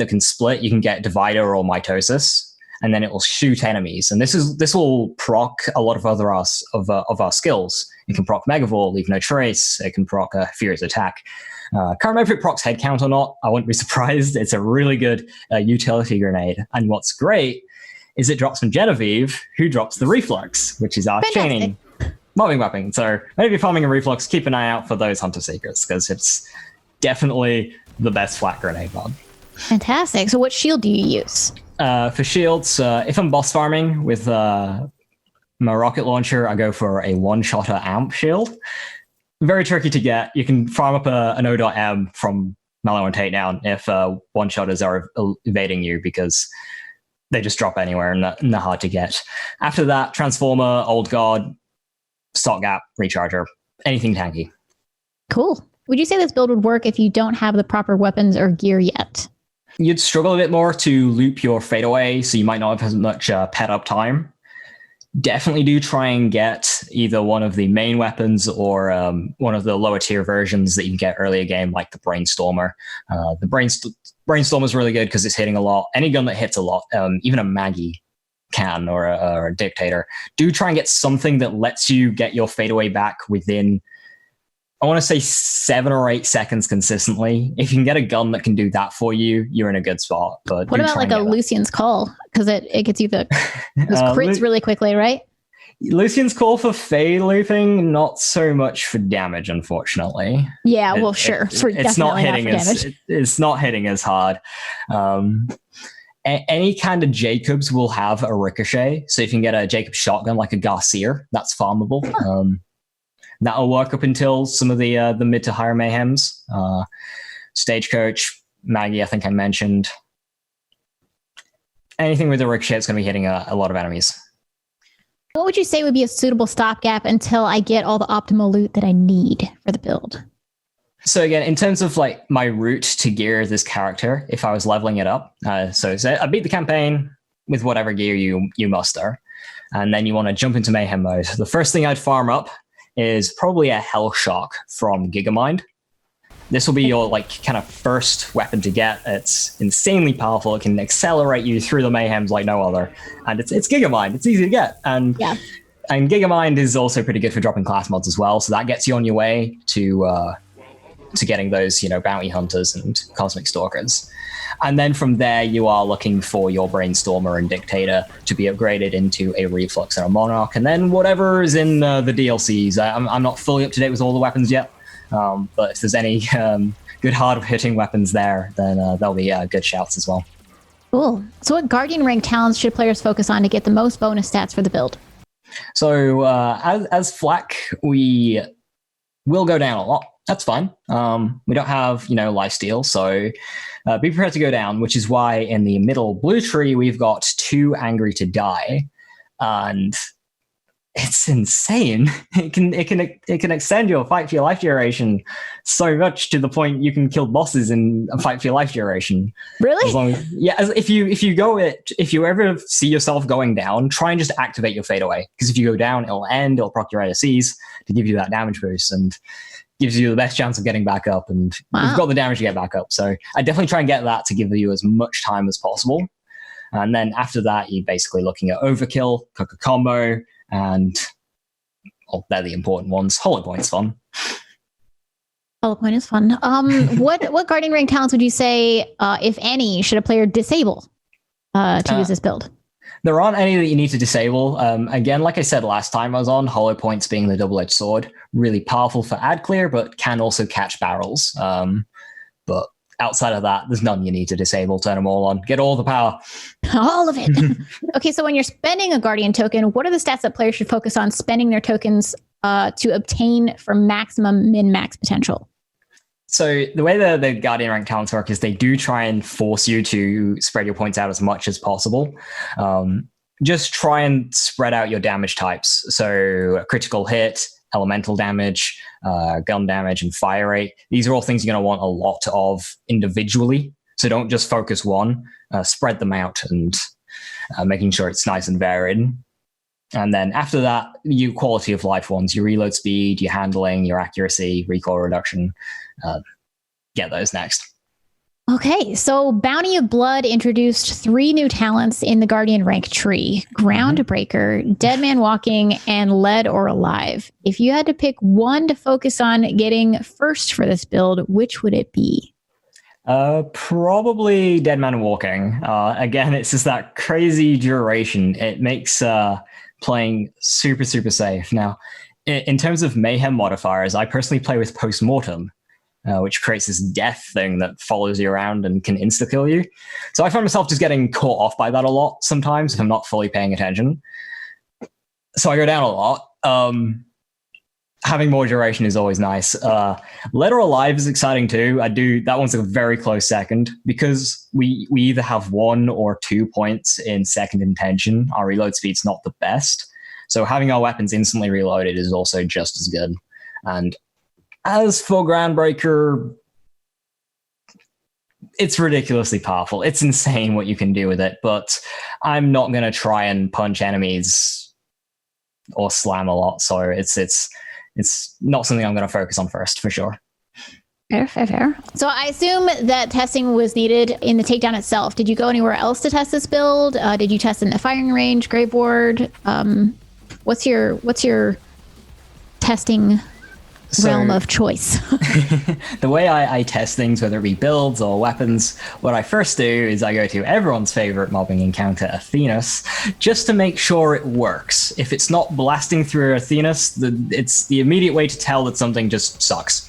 Speaker 2: can split. You can get Divider or Mitosis, and then it will shoot enemies. And this will proc a lot of other of our skills. It can proc Megavore, Leave No Trace. It can proc Furious Attack. Can't remember if it procs head count or not. I wouldn't be surprised. It's a really good utility grenade. And what's great is it drops from Genevieve, who drops the Reflux, which is our chaining mobbing weapon. So maybe farming a Reflux, keep an eye out for those Hunter Seekers, because it's definitely the best flat grenade mod.
Speaker 1: Fantastic. So what shield do you use?
Speaker 2: For shields, if I'm boss farming with my rocket launcher, I go for a one-shotter amp shield. Very tricky to get. You can farm up an O.M from Mallow and Takedown if one-shotters are evading you, because they just drop anywhere and they're hard to get. After that, Transformer, Old God, Stock Gap, Recharger, anything tanky.
Speaker 1: Cool. Would you say this build would work if you don't have the proper weapons or gear yet?
Speaker 2: You'd struggle a bit more to loop your fadeaway, so you might not have as much pet up time. Definitely do try and get either one of the main weapons or one of the lower tier versions that you can get earlier game, like the Brainstormer. The Brainstormer is really good because it's hitting a lot. Any gun that hits a lot, even a Maggie can or a Dictator. Do try and get something that lets you get your fadeaway back within I want to say 7 or 8 seconds consistently. If you can get a gun that can do that for you, you're in a good spot. But
Speaker 1: what about like a Lucian's Call? Because it gets you those crits really quickly, right?
Speaker 2: Lucian's Call for fade looping, not so much for damage, unfortunately.
Speaker 1: Yeah, well, sure.
Speaker 2: It's not hitting it's not hitting as hard. Any kind of Jacobs will have a ricochet. So if you can get a Jacob shotgun like a Garcia, that's farmable. Huh. That'll work up until some of the mid to higher mayhems. Stagecoach, Maggie, I think I mentioned. Anything with a ricochet is going to be hitting a lot of enemies.
Speaker 1: What would you say would be a suitable stopgap until I get all the optimal loot that I need for the build?
Speaker 2: So again, in terms of like my route to gear this character, if I was leveling it up, so I beat the campaign with whatever gear you muster, and then you want to jump into Mayhem mode. The first thing I'd farm up is probably a Hell Shock from Gigamind. This will be your like kind of first weapon to get. It's insanely powerful. It can accelerate you through the mayhems like no other, and it's Gigamind. It's easy to get, and Gigamind is also pretty good for dropping class mods as well. So that gets you on your way to getting those, bounty hunters and cosmic stalkers. And then from there, you are looking for your Brainstormer and Dictator to be upgraded into a Reflux and a Monarch. And then whatever is in the DLCs. I'm not fully up to date with all the weapons yet. But if there's any good hard-hitting weapons there, then they'll be good shouts as well.
Speaker 1: Cool. So what Guardian rank talents should players focus on to get the most bonus stats for the build?
Speaker 2: So as Flak, we will go down a lot. That's fine. We don't have, lifesteal, so be prepared to go down, which is why in the middle blue tree, we've got 2 Angry to Die. And it's insane. It can extend your fight for your life duration so much to the point you can kill bosses in a fight for your life duration.
Speaker 1: Really?
Speaker 2: If you ever see yourself going down, try and just activate your fade away. Because if you go down, it'll proc your ASCs to give you that damage boost and gives you the best chance of getting back up. And you've got the damage to get back up. So I definitely try and get that to give you as much time as possible. And then after that, you're basically looking at Overkill, Cook a Combo, and they're the important ones. Hollow Point's fun.
Speaker 1: Hollow Point is fun. What Guardian rank talents would you say, if any, should a player disable to use this build?
Speaker 2: There aren't any that you need to disable. Again, like I said last time I was on, Hollow Points being the double-edged sword, really powerful for ad clear, but can also catch barrels. But outside of that, there's none you need to disable. Turn them all on. Get all the power.
Speaker 1: All of it. Okay, so when you're spending a Guardian token, what are the stats that players should focus on spending their tokens to obtain for maximum min-max potential?
Speaker 2: So the way the Guardian rank talents work is they do try and force you to spread your points out as much as possible. Just try and spread out your damage types. So critical hit, elemental damage, gun damage, and fire rate. These are all things you're going to want a lot of individually. So don't just focus one. Spread them out and making sure it's nice and varied. And then after that, your quality of life ones, your reload speed, your handling, your accuracy, recoil reduction. Get those next.
Speaker 1: Okay, so Bounty of Blood introduced 3 new talents in the Guardian rank tree: Groundbreaker, Dead Man Walking, and Lead or Alive. If you had to pick one to focus on getting first for this build, which would it be?
Speaker 2: Probably Dead Man Walking. Again, it's just that crazy duration. It makes playing super, super safe. Now, in terms of Mayhem modifiers, I personally play with Postmortem, which creates this death thing that follows you around and can insta-kill you. So I find myself just getting caught off by that a lot sometimes if I'm not fully paying attention. So I go down a lot. Having more duration is always nice. Lead or Alive is exciting too. That one's a very close second because we either have 1 or 2 points in second intention. Our reload speed's not the best. So having our weapons instantly reloaded is also just as good. And as for Groundbreaker, it's ridiculously powerful. It's insane what you can do with it, but I'm not going to try and punch enemies or slam a lot. So it's not something I'm going to focus on first, for sure.
Speaker 1: Fair. So I assume that testing was needed in the takedown itself. Did you go anywhere else to test this build? Did you test in the firing range, Grave Ward? What's your testing realm of choice.
Speaker 2: The way I test things, whether it be builds or weapons, what I first do is I go to everyone's favorite mobbing encounter, Athenas, just to make sure it works. If it's not blasting through Athenas, it's the immediate way to tell that something just sucks.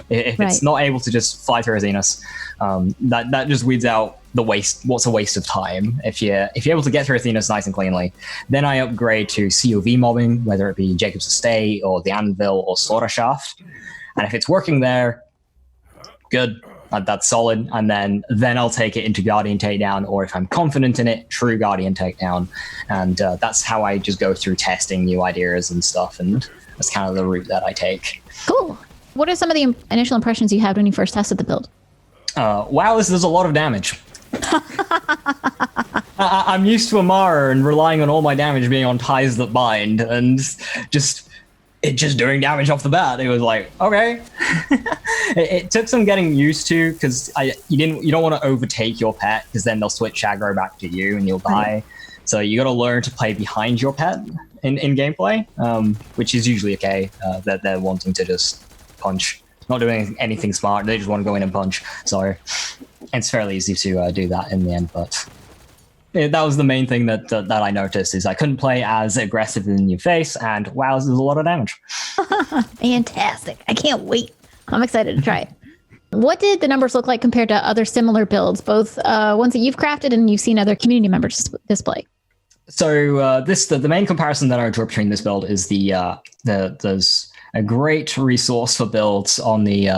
Speaker 2: If it's not able to just fly through Athenas, that just weeds out the waste. What's a waste of time? If you're able to get through Athenas nice and cleanly, then I upgrade to COV mobbing, whether it be Jacob's Estate or the Anvil or Slaughter Shaft. And if it's working there, good, that's solid. And then I'll take it into Guardian Takedown, or if I'm confident in it, true Guardian Takedown. And that's how I just go through testing new ideas and stuff. And that's kind of the route that I take.
Speaker 1: Cool. What are some of the initial impressions you had when you first tested the build?
Speaker 2: Wow, this does a lot of damage. I'm used to Amara and relying on all my damage being on ties that bind, and just doing damage off the bat. It was like, okay. it took some getting used to, because you don't want to overtake your pet, because then they'll switch aggro back to you and you'll die. Right. So you got to learn to play behind your pet in gameplay, which is usually okay. That they're wanting to just punch, not doing anything smart. They just want to go in and punch. So it's fairly easy to do that in the end. But that was the main thing that I noticed, is I couldn't play as aggressive in your face, and wow, this is a lot of damage.
Speaker 1: Fantastic. I can't wait. I'm excited to try it. What did the numbers look like compared to other similar builds, both ones that you've crafted and you've seen other community members display? So the main comparison that I would draw between this build is there's a great resource for builds on the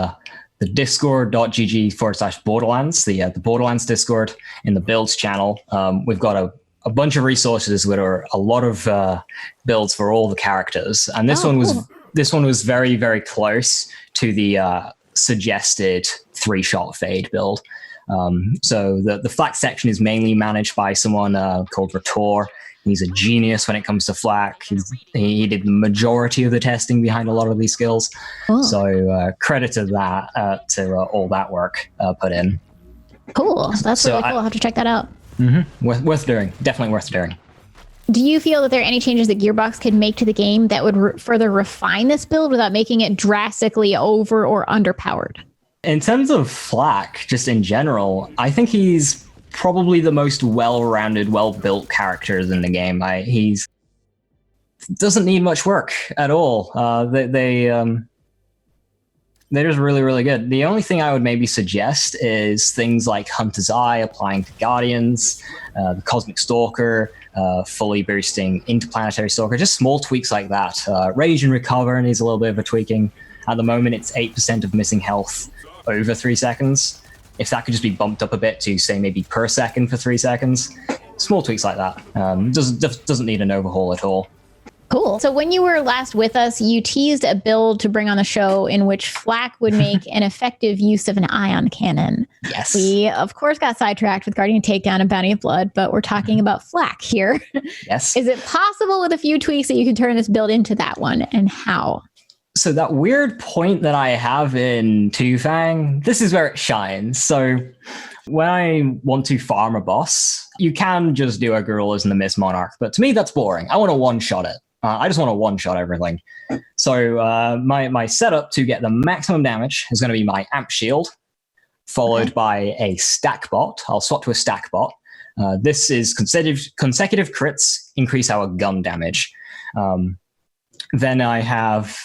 Speaker 1: discord.gg/Borderlands, the Borderlands Discord in the builds channel. We've got a bunch of resources with a lot of builds for all the characters, and this one was very, very close to the suggested 3-shot fade build. So the Flak section is mainly managed by someone called Rator. He's a genius when it comes to Flak. He did the majority of the testing behind a lot of these skills. Oh. So credit to that, to all that work put in. Cool. That's really cool. I'll have to check that out.
Speaker 2: Mm-hmm. Worth doing. Definitely worth doing.
Speaker 1: Do you feel that there are any changes that Gearbox could make to the game that would further refine this build without making it drastically over or underpowered?
Speaker 2: In terms of Flak, just in general, I think he's probably the most well-rounded, well-built characters in the game. He's doesn't need much work at all. They're just really, really good. The only thing I would maybe suggest is things like Hunter's Eye applying to Guardians, the Cosmic Stalker, fully boosting Interplanetary Stalker, just small tweaks like that. Rage and Recover needs a little bit of a tweaking. At the moment, it's 8% of missing health over 3 seconds. If that could just be bumped up a bit to, say, maybe per second for 3 seconds. Small tweaks like that. Doesn't need an overhaul at all.
Speaker 1: Cool. So when you were last with us, you teased a build to bring on the show in which Flak would make an effective use of an ion cannon.
Speaker 2: Yes.
Speaker 1: We, of course, got sidetracked with Guardian Takedown and Bounty of Blood, but we're talking about Flak here.
Speaker 2: Yes.
Speaker 1: Is it possible with a few tweaks that you can turn this build into that one, and how?
Speaker 2: So that weird point that I have in Two Fang, this is where it shines. So when I want to farm a boss, you can just do a Gorillas and the Mist Monarch, but to me that's boring. I want to one-shot it. I just want to one-shot everything. So my setup to get the maximum damage is going to be my Amp Shield, followed by a Stack Bot. I'll swap to a Stack Bot. This is consecutive crits, increase our gun damage. Then I have...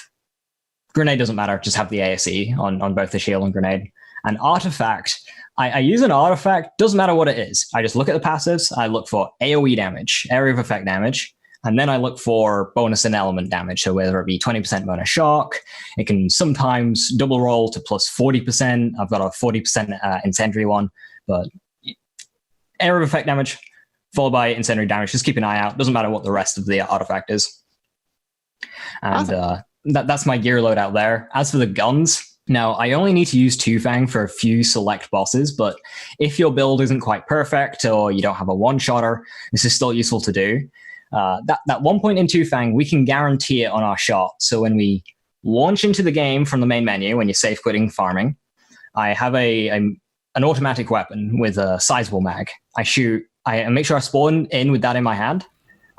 Speaker 2: Grenade doesn't matter, just have the ASE on both the shield and grenade. An artifact, I use an artifact, doesn't matter what it is. I just look at the passives, I look for AoE damage, area of effect damage, and then I look for bonus and element damage. So whether it be 20% bonus shock, it can sometimes double roll to plus 40%. I've got a 40% incendiary one, but area of effect damage followed by incendiary damage. Just keep an eye out. Doesn't matter what the rest of the artifact is. And awesome. That's my gear load out there. As for the guns, now I only need to use Two Fang for a few select bosses, but if your build isn't quite perfect or you don't have a one-shotter, this is still useful to do. That 1 point in Two Fang, we can guarantee it on our shot. So when we launch into the game from the main menu, when you're safe quitting farming, I have an automatic weapon with a sizable mag. I make sure I spawn in with that in my hand.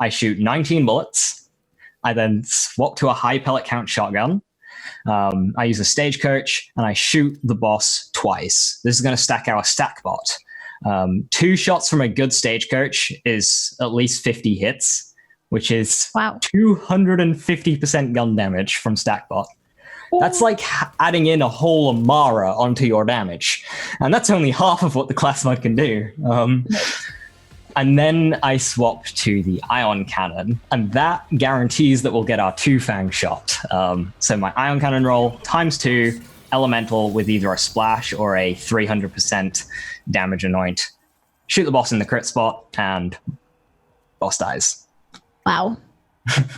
Speaker 2: I shoot 19 bullets. I then swap to a high pellet count shotgun. I use a stagecoach and I shoot the boss twice. This is going to stack our stack bot. 2 shots from a good stagecoach is at least 50 hits, which is 250% gun damage from stack bot. That's like adding in a whole Amara onto your damage. And that's only half of what the class mod can do. And then I swap to the ion cannon, and that guarantees that we'll get our 2-fang shot. So my ion cannon roll ×2, elemental with either a splash or a 300% damage anoint. Shoot the boss in the crit spot, and boss dies.
Speaker 1: Wow.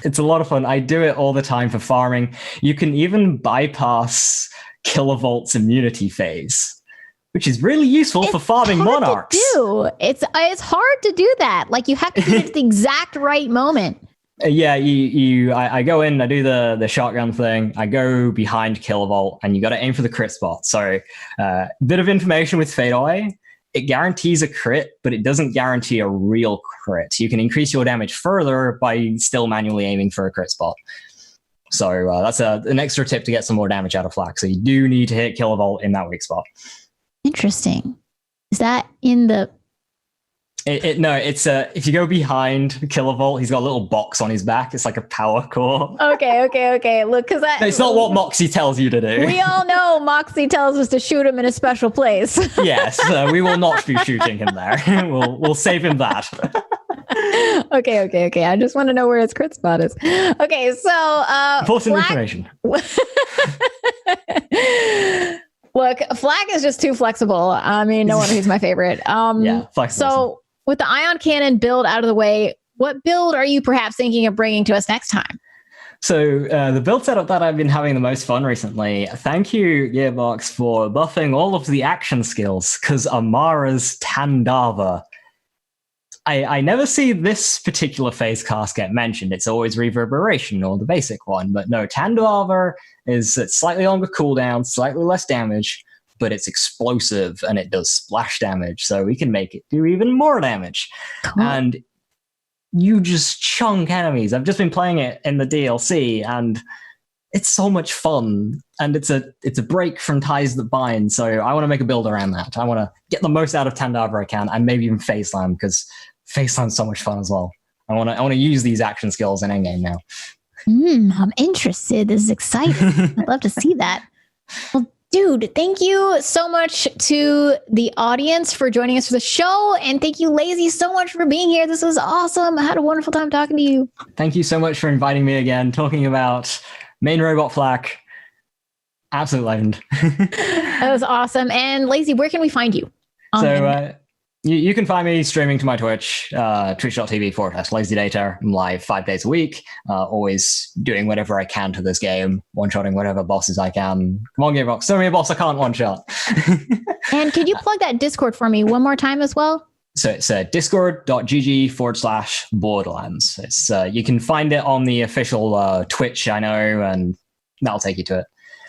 Speaker 2: It's a lot of fun. I do it all the time for farming. You can even bypass Kilovolt's immunity phase, which is really useful for farming monarchs.
Speaker 1: It's hard to do that. Like, you have to do it at the exact right moment.
Speaker 2: Yeah, I go in, I do the shotgun thing, I go behind Kilovolt, and you got to aim for the crit spot. So, bit of information with Fade Away. It guarantees a crit, but it doesn't guarantee a real crit. You can increase your damage further by still manually aiming for a crit spot. So that's an extra tip to get some more damage out of Flak. So you do need to hit Kilovolt in that weak spot.
Speaker 1: Interesting. Is that in the...
Speaker 2: No, it's if you go behind Kilovolt, he's got a little box on his back. It's like a power core.
Speaker 1: Okay. Look, because
Speaker 2: it's not what Moxie tells you to do.
Speaker 1: We all know Moxie tells us to shoot him in a special place.
Speaker 2: Yes, we will not be shooting him there. We'll save him that.
Speaker 1: Okay. I just want to know where his crit spot is. Okay, so
Speaker 2: important information.
Speaker 1: Look, Flak is just too flexible. I mean, no wonder he's my favorite.
Speaker 2: Yeah, flexible.
Speaker 1: So with the ion cannon build out of the way, what build are you perhaps thinking of bringing to us next time?
Speaker 2: So the build setup that I've been having the most fun recently, thank you, Gearbox, for buffing all of the action skills, because Amara's Tandava. I never see this particular phase cast get mentioned. It's always Reverberation or the basic one. But no, Tandava is slightly longer cooldown, slightly less damage, but it's explosive and it does splash damage. So we can make it do even more damage. Cool. And you just chunk enemies. I've just been playing it in the DLC and it's so much fun. And it's a break from Ties That Bind. So I want to make a build around that. I want to get the most out of Tandava I can, and maybe even Phase Slam, because Phase Slam's so much fun as well. I want to use these action skills in endgame now.
Speaker 1: I'm interested. This is exciting. I'd love to see that. Well, dude, thank you so much to the audience for joining us for the show. And thank you, Lazy, so much for being here. This was awesome. I had a wonderful time talking to you.
Speaker 2: Thank you so much for inviting me again, talking about main robot Flak. Absolute legend.
Speaker 1: That was awesome. And Lazy, where can we find you?
Speaker 2: You can find me streaming to my Twitch, twitch.tv/LazyData. I'm live 5 days a week, always doing whatever I can to this game, one-shotting whatever bosses I can. Come on, Gearbox, show me a boss I can't one-shot.
Speaker 1: And could you plug that Discord for me one more time as well?
Speaker 2: So it's discord.gg/Borderlands. It's you can find it on the official Twitch, I know, and that'll take you to it.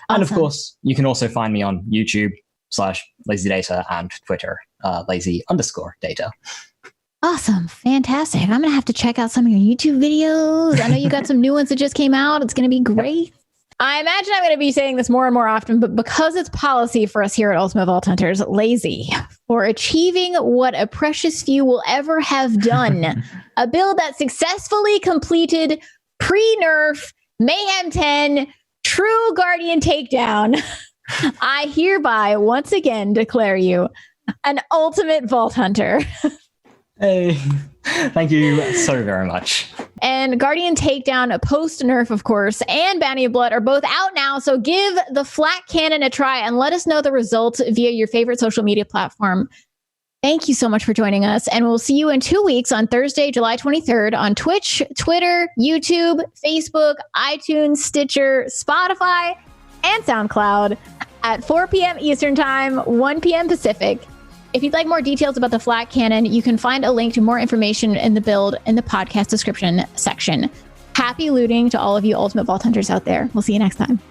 Speaker 2: Awesome. And of course, you can also find me on YouTube/LazyData and Twitter, lazy_data.
Speaker 1: Awesome. Fantastic. I'm going to have to check out some of your YouTube videos. I know you got some new ones that just came out. It's going to be great. I imagine I'm going to be saying this more and more often, but because it's policy for us here at Ultimate Vault Hunters, Lazy, for achieving what a precious few will ever have done, a build that successfully completed pre-nerf Mayhem 10 True Guardian Takedown, I hereby once again declare you an Ultimate Vault Hunter.
Speaker 2: Hey, thank you so very much.
Speaker 1: And Guardian Takedown, post-nerf, of course, and Bounty of Blood are both out now. So give the Flak Cannon a try and let us know the results via your favorite social media platform. Thank you so much for joining us. And we'll see you in 2 weeks on Thursday, July 23rd on Twitch, Twitter, YouTube, Facebook, iTunes, Stitcher, Spotify, and SoundCloud at 4 p.m. Eastern Time, 1 p.m. Pacific. If you'd like more details about the Flak Cannon, you can find a link to more information in the build in the podcast description section. Happy looting to all of you Ultimate Vault Hunters out there. We'll see you next time.